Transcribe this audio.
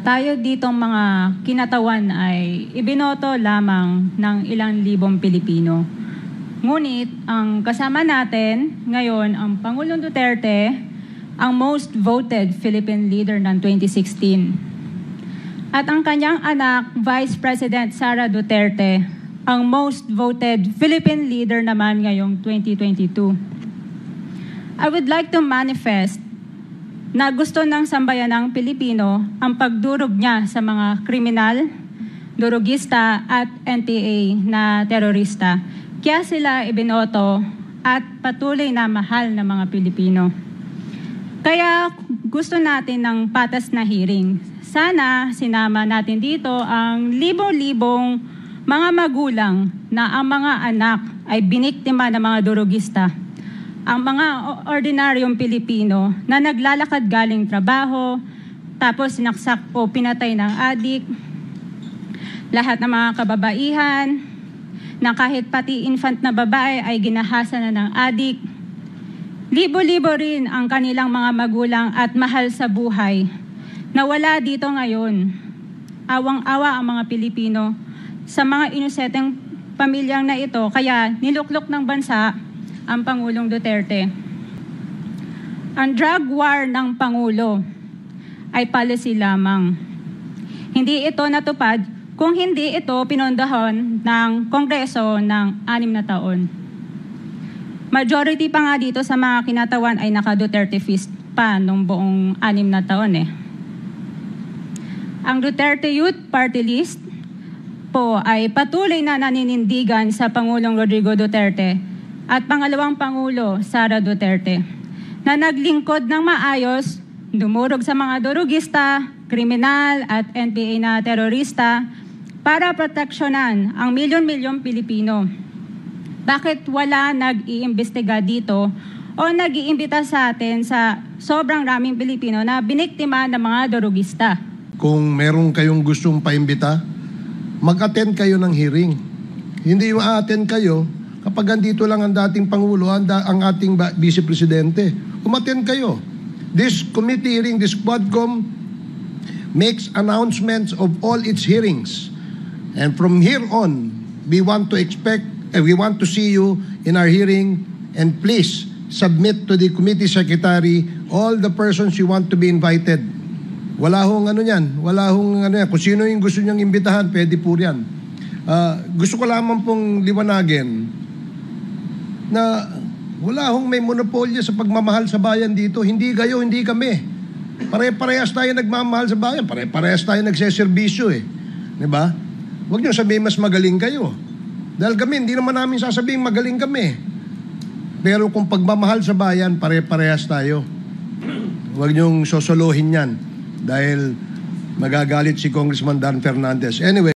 Tayo ditong mga kinatawan ay ibinoto lamang ng ilang libong Pilipino. Ngunit ang kasama natin ngayon ang Pangulong Duterte, ang most voted Philippine leader ng 2016. At ang kanyang anak, Vice President Sara Duterte, ang most voted Philippine leader naman ngayong 2022. I would like to manifest na gusto ng sambayanang Pilipino ang pagdurog niya sa mga kriminal, durugista at NPA na terorista. Kaya sila ibinoto at patuloy na mahal ng mga Pilipino. Kaya gusto natin ng patas na hearing. Sana sinama natin dito ang libo-libong mga magulang na ang mga anak ay biniktima ng mga durugista. Ang mga ordinaryong Pilipino na naglalakad galing trabaho, tapos sinaksak o pinatay ng adik, lahat ng mga kababaihan, na kahit pati infant na babae ay ginahasa na ng adik. Libo-libo rin ang kanilang mga magulang at mahal sa buhay na wala dito ngayon. Awang-awa ang mga Pilipino sa mga inosenteng pamilyang na ito, kaya niluklok ng bansa ang Pangulong Duterte. Ang drug war ng Pangulo ay policy lamang. Hindi ito natupad kung hindi ito pinondohan ng Kongreso ng 6 na taon. Majority pa nga dito sa mga kinatawan ay naka-Duterte fist pa nung buong 6 na taon eh. Ang Duterte Youth Party List po ay patuloy na naninindigan sa Pangulong Rodrigo Duterte at pangalawang Pangulo, Sara Duterte, na naglingkod ng maayos, dumurog sa mga durugista, kriminal at NPA na terorista para proteksyonan ang milyon-milyong Pilipino. Bakit wala nag-iimbestiga dito o nag-iimbita sa atin sa sobrang raming Pilipino na biniktima ng mga durugista? Kung meron kayong gustong paimbita, mag-attend kayo ng hearing. Hindi ma-attend kayo kapag andito lang ang dating Pangulo, ang ating Vice Presidente. Umattend kayo. This committee hearing, this Quadcom, makes announcements of all its hearings. And from here on, we want to see you in our hearing, and please submit to the committee secretary all the persons you want to be invited. Wala hong ano yan, kung sino yung gusto niyang imbitahan, pwede po yan. Gusto ko lamang pong liwanagin na wala hong may monopolyo sa pagmamahal sa bayan dito. Hindi kayo, hindi kami. Pare-parehas tayo nagmamahal sa bayan, pare-parehas tayo nagseserbisyo eh. Diba? Huwag niyo sabihin mas magaling kayo. Dahil kami, hindi naman namin sasabihin magaling kami. Pero kung pagmamahal sa bayan, pare-parehas tayo. Huwag niyong sosolohin yan. Dahil magagalit si Congressman Dan Fernandez. Anyway,